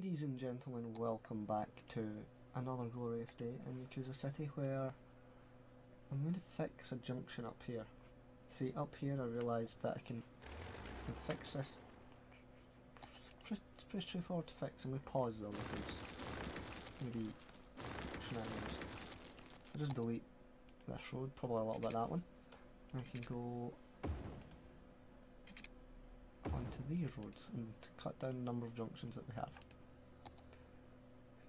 Ladies and gentlemen, welcome back to another glorious day in Yakuza City, where I'm going to fix a junction up here. See, up here I realised that I can fix this. It's pretty straightforward to fix. I'm going to pause though because maybe shenanigans. I'll just delete this road, probably a little bit that one. I can go onto these roads and cut down the number of junctions that we have.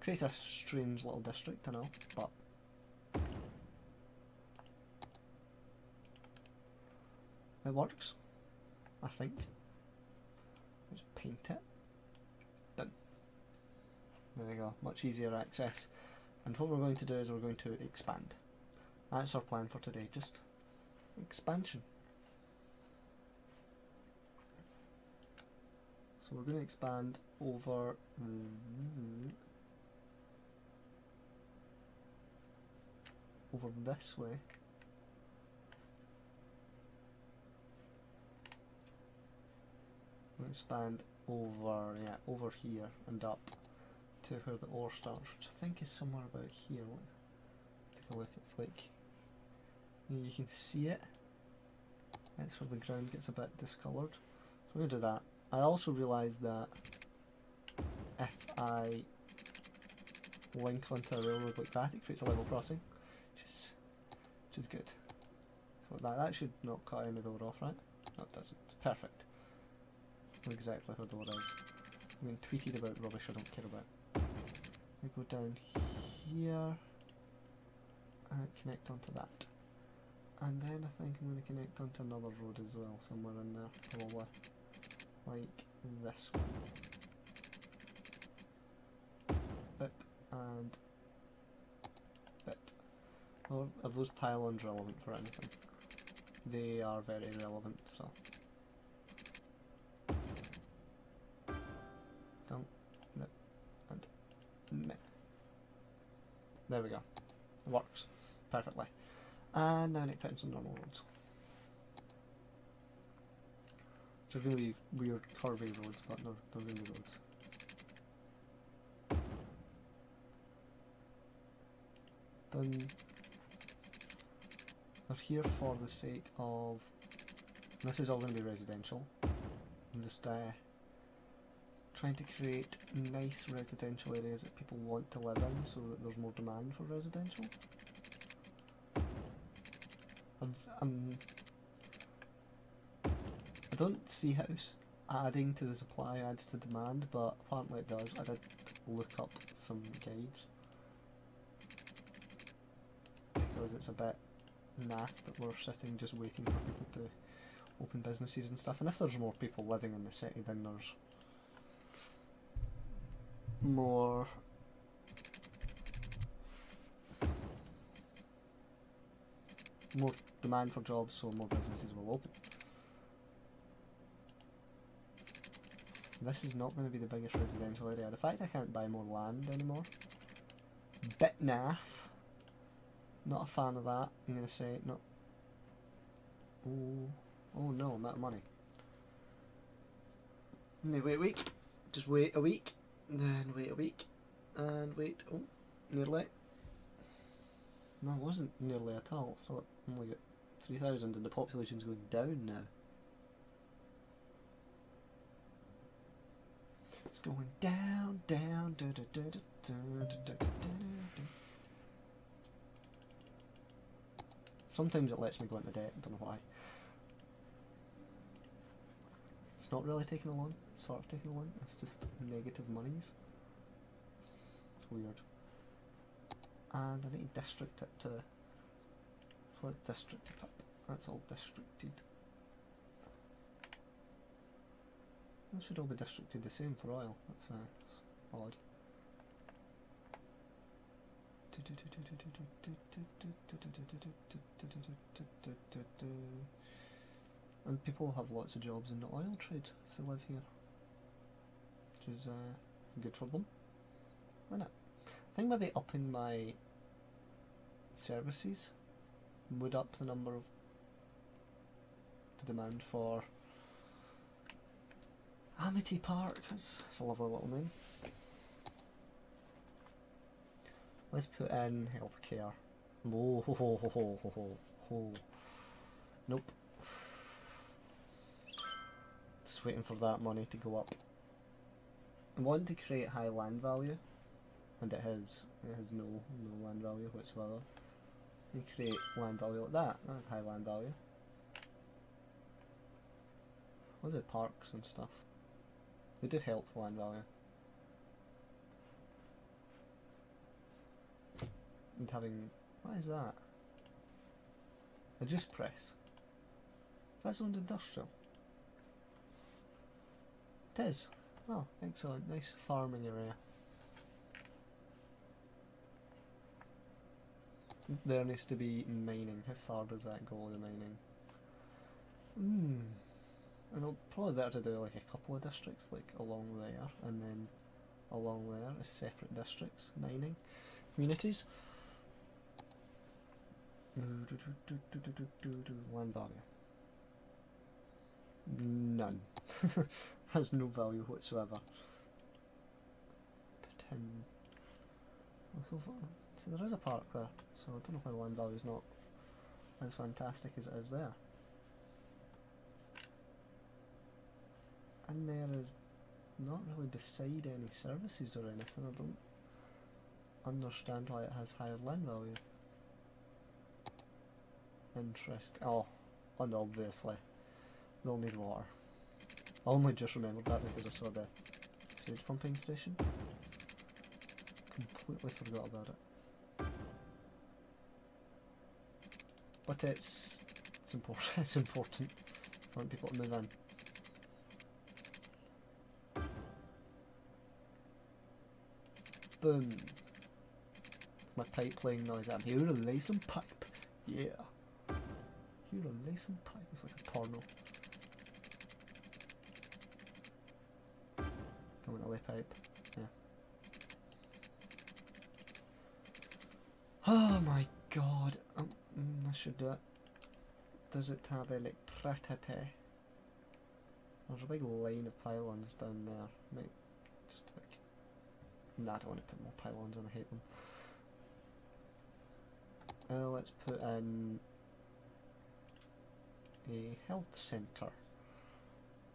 Creates a strange little district, I know, but it works, I think. Let's paint it. Done. There we go, much easier access. And what we're going to do is we're going to expand. That's our plan for today, just expansion. So we're going to expand over this way. We'll expand over, yeah, over here and up to where the ore starts, which I think is somewhere about here. Let's take a look. It's like, you can see it. That's where the ground gets a bit discoloured. So we're going to do that. I also realised that if I link onto a railroad like that, it creates a level crossing, which is good. So like that should not cut any door off, right? No, it doesn't. It's perfect. Know exactly where the door is. I'm being tweeted about rubbish I don't care about. We go down here and connect onto that. And then I think I'm going to connect onto another road as well, somewhere in there, probably. Like this one. Bip and bip. Well, are those pylons relevant for anything? They are very relevant, so. Come, nip, and nip. There we go. It works perfectly. And now I need to put in some normal roads. There's going to be weird curvy roads, but they're going to be roads. They're here for the sake of... This is all going to be residential. I'm just trying to create nice residential areas that people want to live in so that there's more demand for residential. I don't see how adding to the supply adds to demand, but apparently it does. I did look up some guides because it's a bit naff that we're sitting just waiting for people to open businesses and stuff. And if there's more people living in the city, then there's more demand for jobs, so more businesses will open. This is not going to be the biggest residential area. The fact I can't buy more land anymore, bit naff. Not a fan of that, I'm going to say. No. Oh no, I'm out of money. Wait a week. Just wait a week. Then wait a week. And wait. Oh, nearly. No, it wasn't nearly at all. So I only got 3,000 and the population's going down now. It's going down, down, da da da da da da da da da. Sometimes it lets me go into debt, I don't know why. It's not really taking a loan, sort of taking a loan, it's just negative monies. It's weird. And I need to district it to... So let's district it up. That's all districted. It should all be districted the same for oil. That's odd. And people have lots of jobs in the oil trade if they live here, which is good for them. Why not? I think maybe upping my services would up the number of the demand for Amity Park. That's a lovely little name. Let's put in healthcare. Oh, ho, ho, ho, ho, ho, ho, ho. Nope. Just waiting for that money to go up. I want to create high land value, and it has no land value whatsoever. You create land value like that. That's high land value. What about parks and stuff? They do help the land value. And having, what is that? A juice press. That's owned industrial. It is. Oh, excellent. Nice farming area. There needs to be mining. How far does that go, the mining? And it'll probably better to do like a couple of districts, like along there, and then along there as separate districts, mining communities. Land value. None. Has no value whatsoever. Put in. So there is a park there, so I don't know why the land value is not as fantastic as it is there. And there is not really beside any services or anything. I don't understand why it has higher land value. Interest. Oh, and obviously they'll need water. I only just remembered that because I saw the sewage pumping station. Completely forgot about it. But it's important. It's important. I want people to move in. Boom. My pipe playing noise. I'm here to lay some pipe. Yeah. Here to lay some pipe. It's like a porno. I want to lay pipe. Yeah. Oh my god. I should do it. Does it have electricity? There's a big line of pylons down there. Might just like... Nah, I don't want to put more pylons in, I hate them. Let's put in a health centre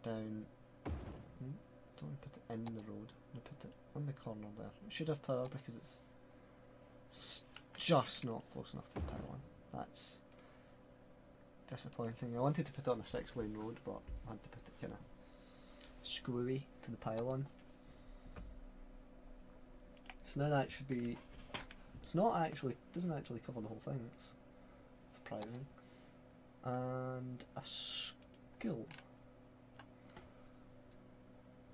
down. Don't want to put it in the road. I'm going to put it on the corner there. It should have power because it's just not close enough to the pylon. That's disappointing. I wanted to put it on a 6-lane road, but I had to put it kind of screwy to the pylon. So now that should be. It's not actually. Doesn't actually cover the whole thing. It's surprising. And a school.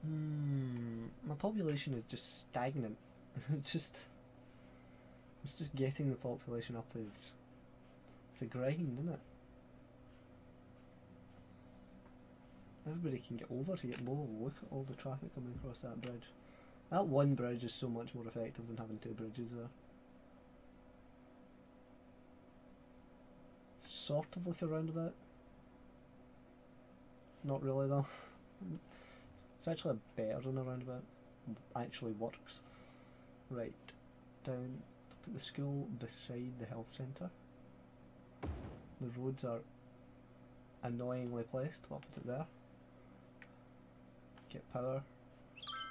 My population is just stagnant. It's just getting the population up is. It's a grind, isn't it? Everybody can get over here. Whoa, look at all the traffic coming across that bridge. That one bridge is so much more effective than having 2 bridges there. Sort of like a roundabout. Not really though. It's actually better than a roundabout. Actually works. Right, down. Put the school beside the health centre. The roads are annoyingly placed, but I'll put it there. Get power.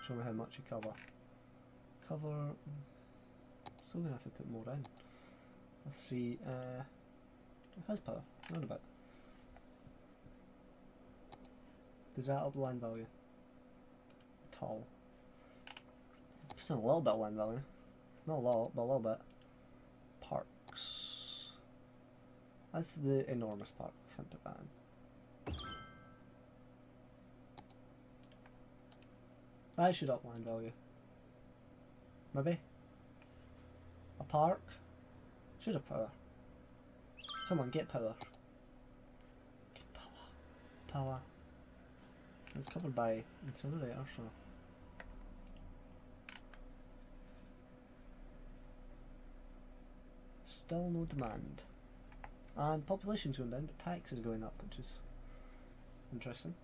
Show me how much you cover. Cover. Still gonna have to put more in. Let's see. It has power. Roundabout. Does that up land value? At all? Just a little bit of land value. Not a lot, but a little bit. Parks. That's the enormous park. Can't put that in. That should up land value. Maybe? A park? Should have power. Come on, get power. Get power. Power. It's covered by incinerator, so. Still no demand. And population's going down, but tax is going up, which is interesting.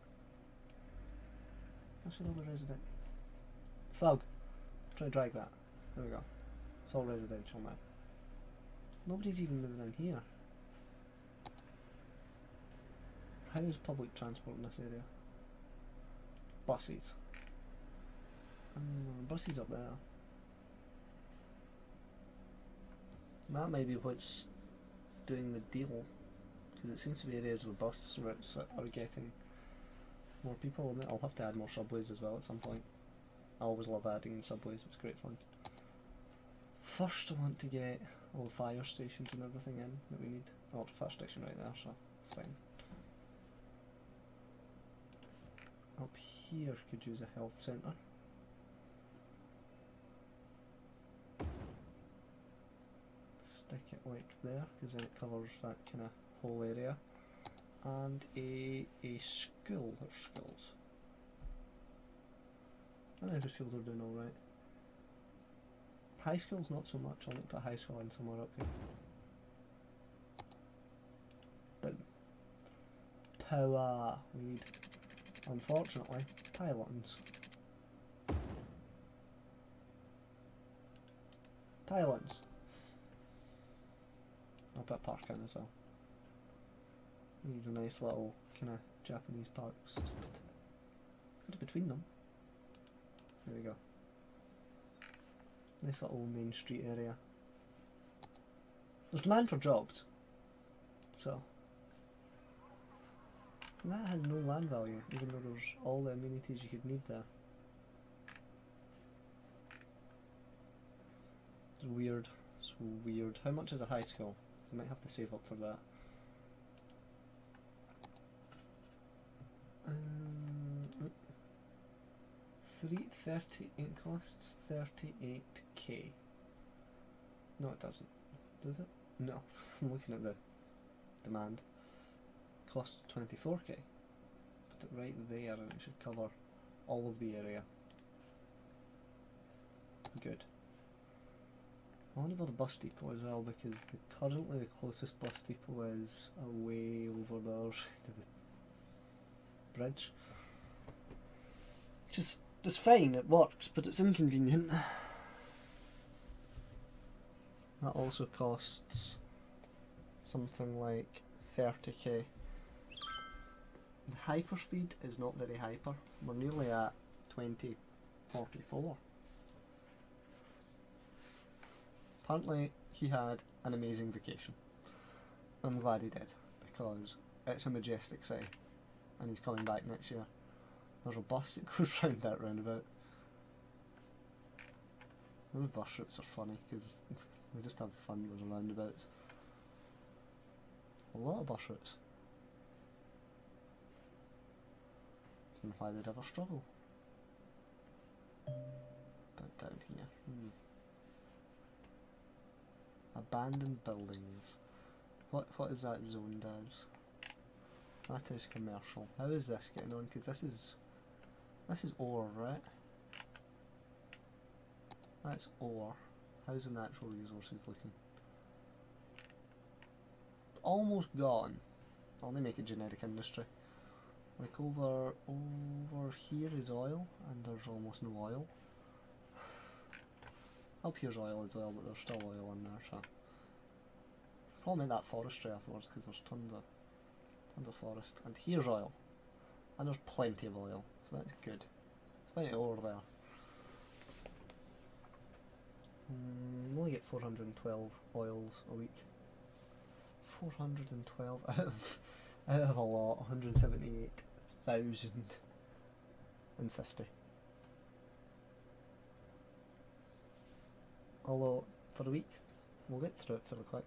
What's another resident? Thug. Try to drag that. There we go. It's all residential now. Nobody's even living in here. How is public transport in this area? Buses. Buses up there. That may be what's doing the deal, because it seems to be areas with bus routes that are getting more people. I'll have to add more subways as well at some point. I always love adding subways, it's great fun. First I want to get all the fire stations and everything in that we need. Oh, the fire station right there, so it's fine. Up here could use a health centre. Stick it like there, because then it covers that kind of whole area. And a school, or schools. And Huddersfield are doing alright. High school's not so much, I'll need to put high school in somewhere up here. Boom. Power. We need, unfortunately, pylons. Pylons. I'll put a park in as well. These are nice little kind of Japanese parks. Just put it between them. There we go. Nice little main street area. There's demand for jobs. So. And that has no land value, even though there's all the amenities you could need there. It's weird. It's weird. How much is a high school? I might have to save up for that. It costs 38k. No, it doesn't. Does it? No. I'm looking at the demand. Costs 24k. Put it right there and it should cover all of the area. Good. I want to build a bus depot as well, because currently the closest bus depot is way over there to the bridge. Just, it's fine, it works, but it's inconvenient. That also costs something like 30k. The hyperspeed is not very hyper. We're nearly at 2044. Apparently he had an amazing vacation. I'm glad he did, because it's a majestic city and he's coming back next year. There's a bus that goes round that roundabout. The bus routes are funny because they just have fun with the roundabouts. A lot of bus routes. I don't know why they'd ever struggle. But down here. Abandoned buildings. What is that zoned as? That is commercial. How is this getting on? Because this is ore, right? That's ore. How's the natural resources looking? Almost gone. I'll only make it generic industry. Like over here is oil, and there's almost no oil. Up here's oil as well, but there's still oil in there, so probably make that forestry afterwards, because there's tons of forest. And here's oil, and there's plenty of oil, so that's good. There's plenty of ore there. We only get 412 oils a week. 412 out of a lot. 178,050. Although for a week we'll get through it fairly quick.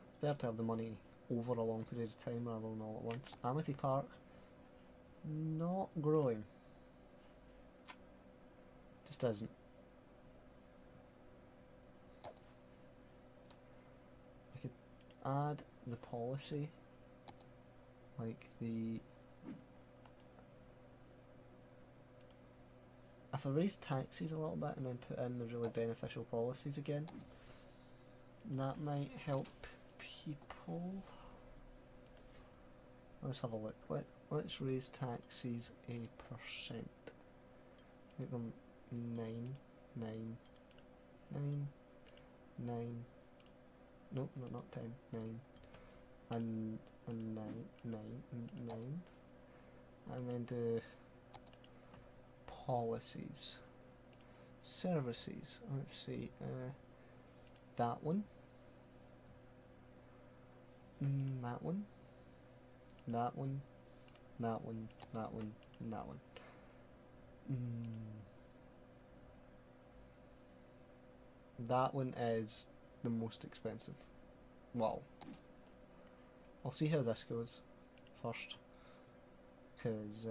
It's better to have the money over a long period of time rather than all at once. Amity Park, not growing. Just isn't. I could add the policy, like the... If I raise taxes a little bit and then put in the really beneficial policies again, that might help people. Let's have a look. Let's raise taxes a percent. Make them 9, 9, 9, 9. Nope, no, not 10. 9. And 9, 9, 9. And then do policies. Services. Let's see. That one. That one. That one. That one. That one. And that one. That one is the most expensive. Well, I'll see how this goes first, because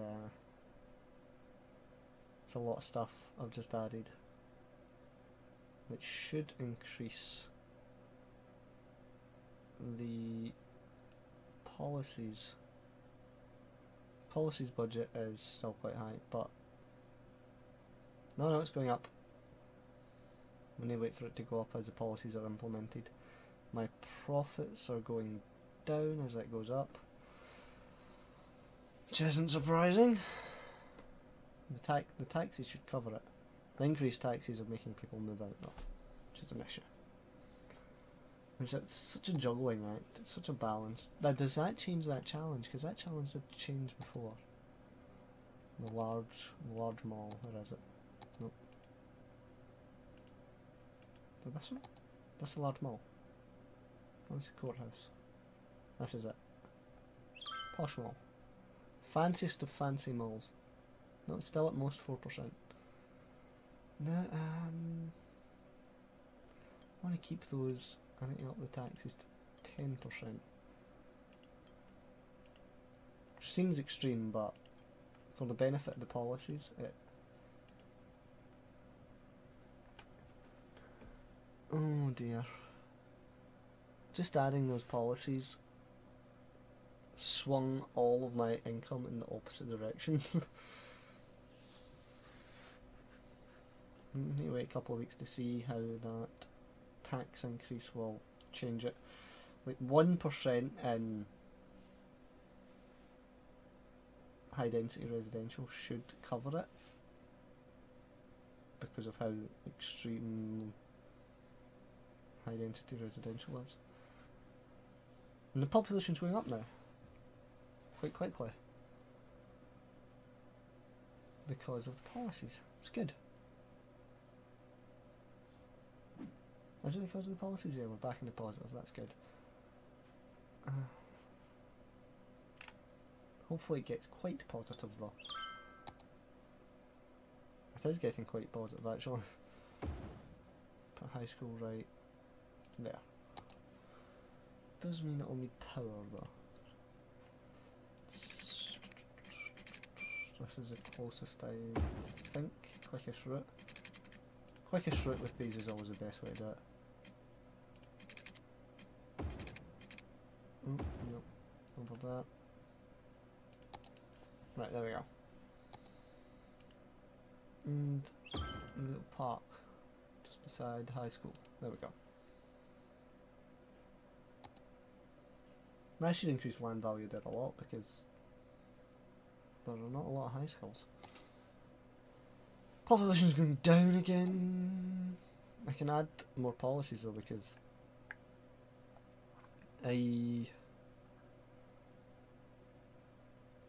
it's a lot of stuff I've just added that should increase the policies. Policies budget is still quite high, but no, it's going up. I'm going to wait for it to go up as the policies are implemented. My profits are going down as it goes up, which isn't surprising. The taxes should cover it. The increased taxes are making people move out though, which is an issue. It's such a juggling act, it's such a balance. Now, does that change that challenge? Because that challenge did change before. The large mall, where is it? Nope. So this one? That's the large mall. That's the courthouse. This is it. Posh mall. Fanciest of fancy malls. No, it's still at most 4%. No, I want to keep those. I need to up the taxes to 10%. Which seems extreme, but for the benefit of the policies, it... Oh dear. Just adding those policies swung all of my income in the opposite direction. I need to wait a couple of weeks to see how that tax increase will change it. Like 1% in high density residential should cover it because of how extreme high density residential is. And the population's going up now, quite quickly, because of the policies. It's good. Is it because of the policies? Yeah, we're back in the positive, that's good. Hopefully it gets quite positive though. It is getting quite positive actually. Put high school right there. Does mean it'll need power though. This is the closest I think. Quickest route. Quickest route with these is always the best way to do it. Oh, no. Over that. Right, there we go. And a little park just beside the high school. There we go. That should increase land value there a lot because there are not a lot of high schools. Population's going down again. I can add more policies though because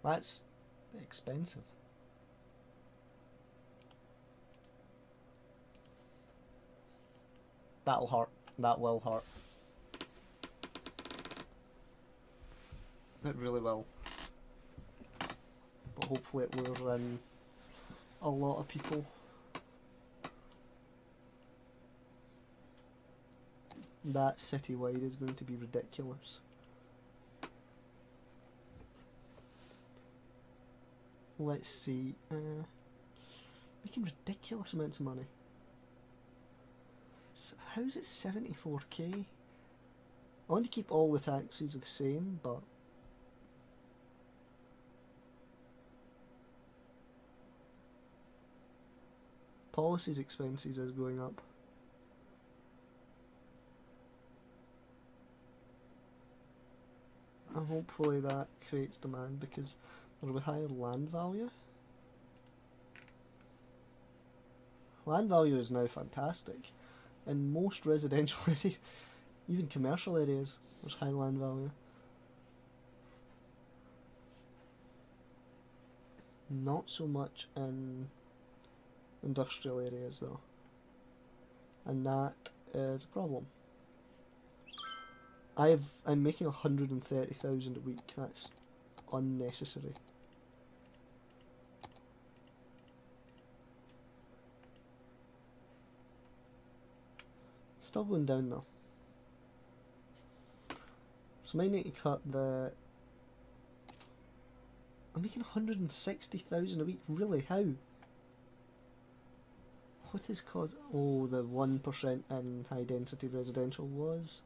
that's expensive. That'll hurt. That will hurt. It really will. But hopefully it lures in a lot of people. That citywide is going to be ridiculous. Let's see. Making ridiculous amounts of money. So how's it 74k? I want to keep all the taxes the same, but policies expenses is going up. And hopefully that creates demand because there will be higher land value. Land value is now fantastic. in most residential areas, even commercial areas, there's high land value. Not so much in industrial areas though, and that is a problem. I'm making 130,000 a week. That's unnecessary. Still going down though. So I might need to cut the... I'm making 160,000 a week. Really? How? What is cause? Oh, the 1% in high density residential was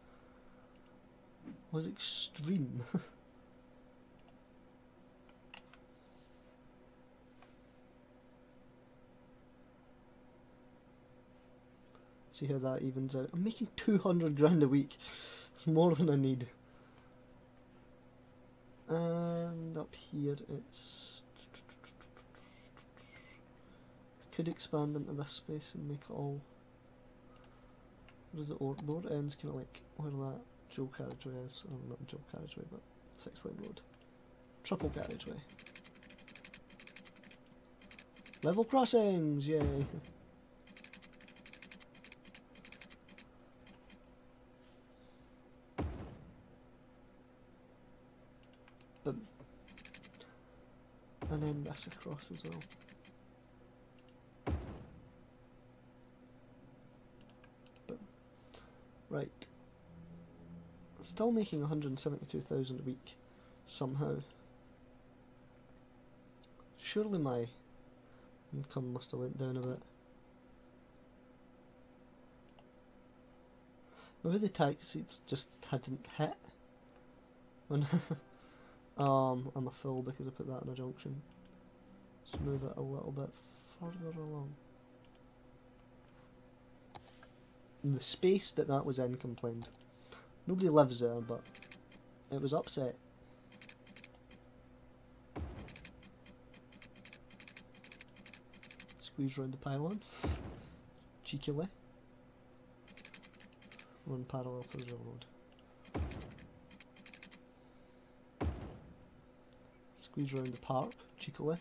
extreme. See how that evens out. I'm making 200 grand a week. It's more than I need. And up here it's... I could expand into this space and make it all... What is it? Board ends kind of like where that dual carriageway is. Oh, not dual carriageway, but 6-lane road. Triple carriageway. Level crossings! Yay! Boom. And then this across as well. Boom. Right. Still making 172,000 a week somehow. Surely my income must have went down a bit. Maybe the taxis just hadn't hit when I'm a fool because I put that in a junction. Let's move it a little bit further along. And the space that was in complained. Nobody lives there, but it was upset. Squeeze round the pylon. Cheekily. Run parallel to the railroad. Squeeze around the park, cheekily.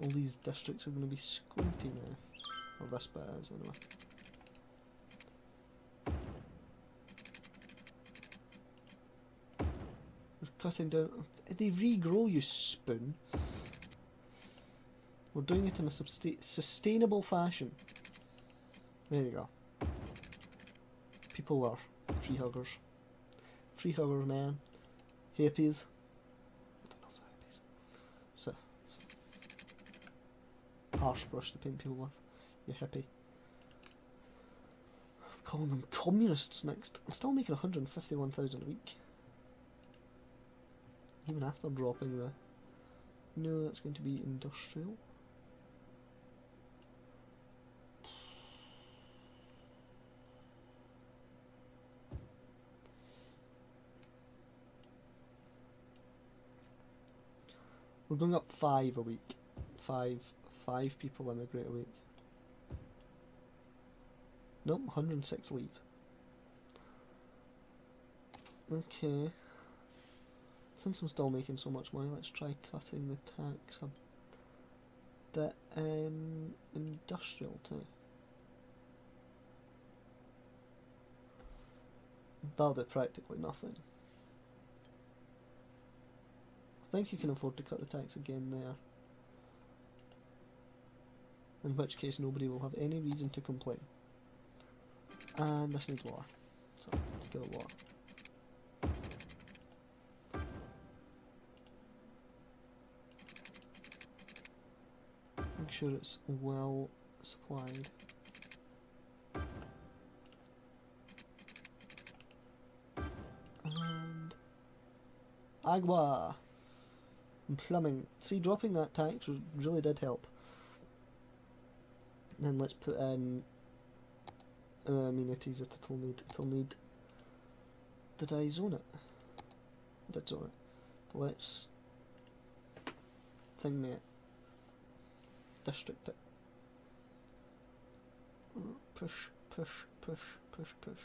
All these districts are going to be squinty now. Or this bit is, anyway. We're cutting down... They regrow, you spoon. We're doing it in a sustainable fashion. There you go. People are tree huggers. Tree huggers, man. Hippies. So harsh brush to paint people with. You hippie. I'm calling them communists next. I'm still making 151,000 a week. Even after dropping the... No, that's going to be industrial. We're going up 5 a week. Five people immigrate a week. Nope, 106 leave. Okay. Since I'm still making so much money, let's try cutting the tax a bit in industrial too. That'll do practically nothing. I think you can afford to cut the tax again there. In which case nobody will have any reason to complain. And this needs water. So let's give it water. Make sure it's well supplied. And agua and plumbing. See, dropping that tax really did help. Then let's put in amenities that it'll need. It'll need. Did I zone it? I did zone it. Let's thing it. District it. Push Push, push, push, push.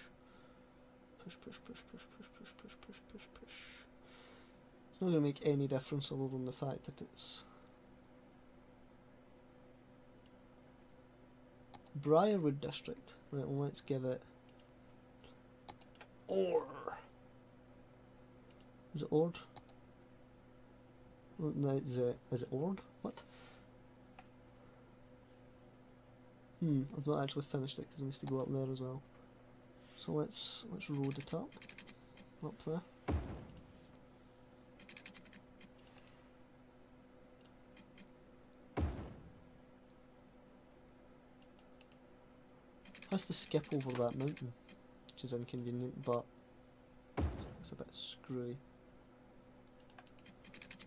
Push, push, push, push, push, push, push, push, push, push. It's not going to make any difference other than the fact that it's Briarwood District. Right, well, let's give it Ore. Is it Ord? No, is it Ord? What? I've not actually finished it because it needs to go up there as well. So let's road it up there. Has to skip over that mountain, which is inconvenient, but it's a bit screwy.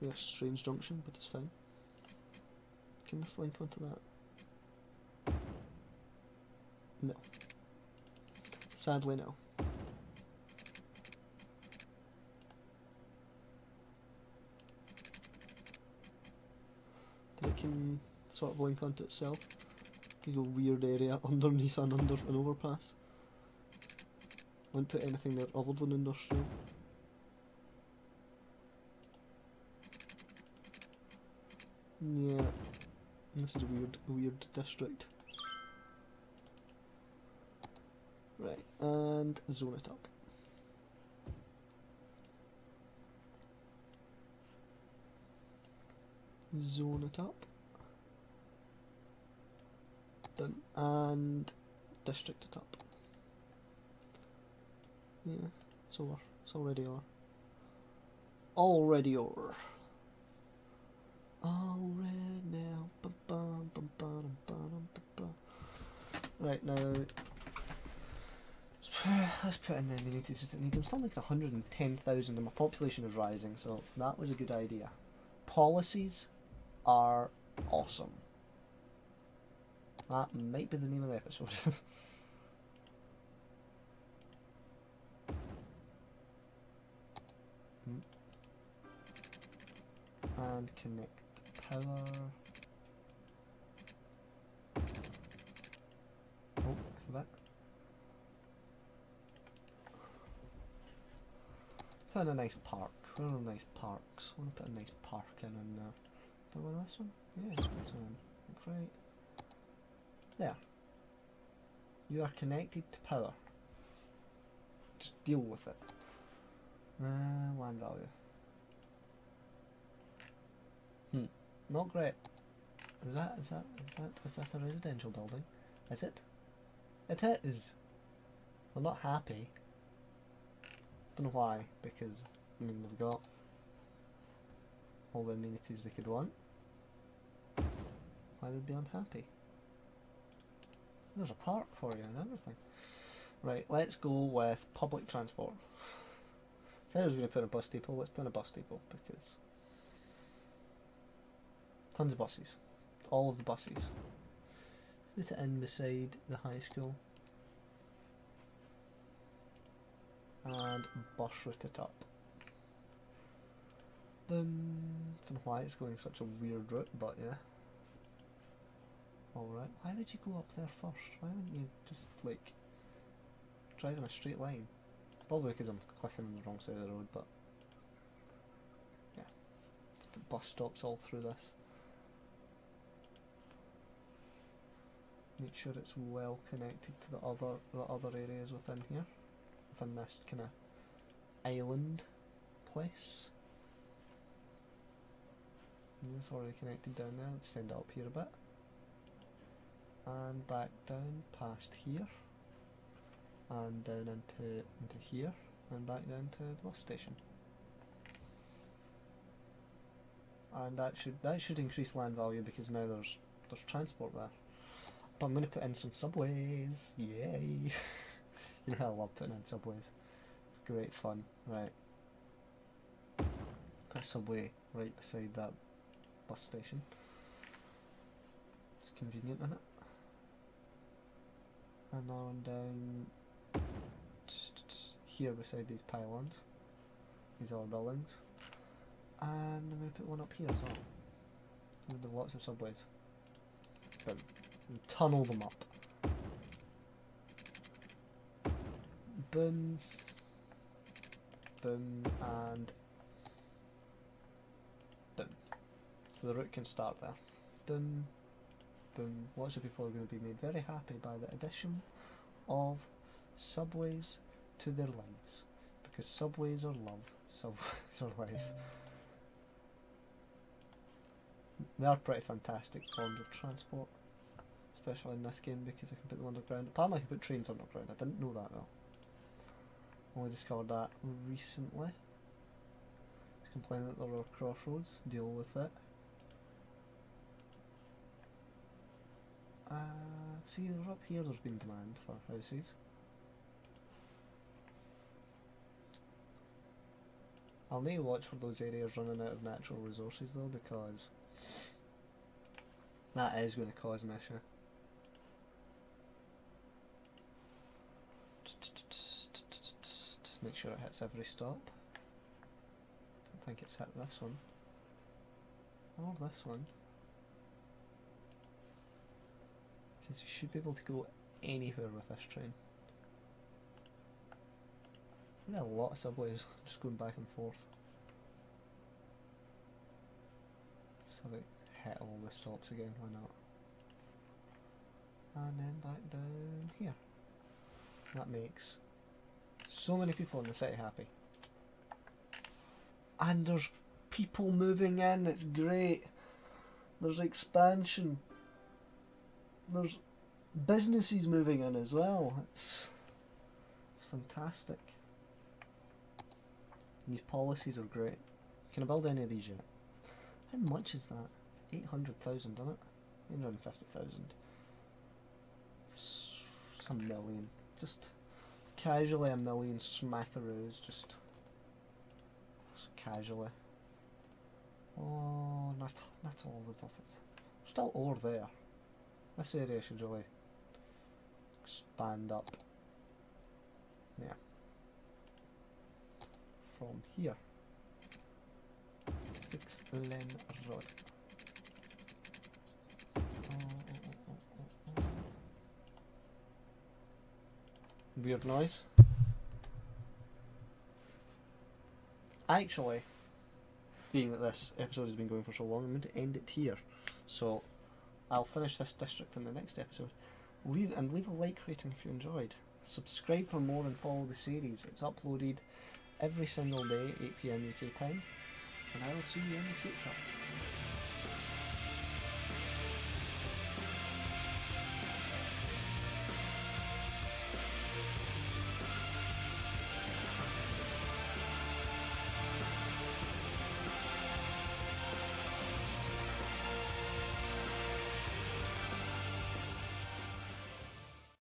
It's a strange junction, but it's fine. Can this link onto that? No. Sadly, no. But it can sort of link onto itself. Like a weird area underneath an overpass. Wouldn't put anything there other than industrial. Yeah, this is a weird district. Right, and zone it up. Zone it up. Done. And district it up. Yeah, it's over. It's already over. Already over. All red now. Right, now let's put in the amenities that it needs. I'm still making 110,000 and my population is rising, so that was a good idea. Policies are awesome. That might be the name of the episode. And connect power. Oh, I forgot. Put in a nice park. Where are nice parks? I want to put a nice park in there. Put one this one? Yeah, this one. Like right there. You are connected to power. Just deal with it. Land value. Not great. Is that a residential building? Is it? It is. I'm not happy. Don't know why, because I mean they've got all the amenities they could want. Why would they be unhappy? There's a park for you and everything. Right, let's go with public transport. Said I was going to put in a bus depot. Let's put in a bus depot because tons of buses. All of the buses. Put it in beside the high school. And bus route it up. Don't know why it's going such a weird route, but yeah. Alright, why would you go up there first? Why wouldn't you just, like, drive in a straight line? Probably because I'm clicking on the wrong side of the road, but yeah. Let's put bus stops all through this. Make sure it's well connected to the other areas within here. Within this kind of island place. And it's already connected down there. Let's send it up here a bit. And back down past here. And down into here. And back down to the bus station. And that should increase land value because now there's transport there. But I'm going to put in some subways. Yay! You know how I love putting in subways. It's great fun. Right. Put a subway right beside that bus station. It's convenient, isn't it? And now I'm down here beside these pylons. These other buildings. And I'm going to put one up here as well. There'll be lots of subways. Boom. And tunnel them up. boom, boom, and boom. So the route can start there. Boom, boom. Lots of people are going to be made very happy by the addition of subways to their lives, because subways are love, subways are life. They are pretty fantastic forms of transport, especially in this game, because I can put them underground. Apparently I can put trains underground. I didn't know that though. Only discovered that recently. Just complaining that there are crossroads. Deal with it. See, there's up here there's been demand for houses. I'll need to watch for those areas running out of natural resources though, because that is going to cause an issue. Just make sure it hits every stop. Don't think it's hit this one. Or this one. Because you should be able to go anywhere with this train. There are a lot of subways just going back and forth. So they hit all the stops again, why not? And then back down here. That makes so many people in the city happy. And there's people moving in, it's great. There's expansion. There's businesses moving in as well. It's fantastic. These policies are great. Can I build any of these yet? How much is that? It's 800,000, isn't it? 850,000. It's a million. Just casually a million smackaroos. Just casually. Oh, not all the stuff. Still ore there. This area should really expand up. Yeah. From here. 6-lane road. Weird noise. Actually, being that this episode has been going for so long, I'm going to end it here. So I'll finish this district in the next episode. Leave a like rating if you enjoyed. Subscribe for more and follow the series. It's uploaded every single day, 8 PM UK time. And I will see you in the future.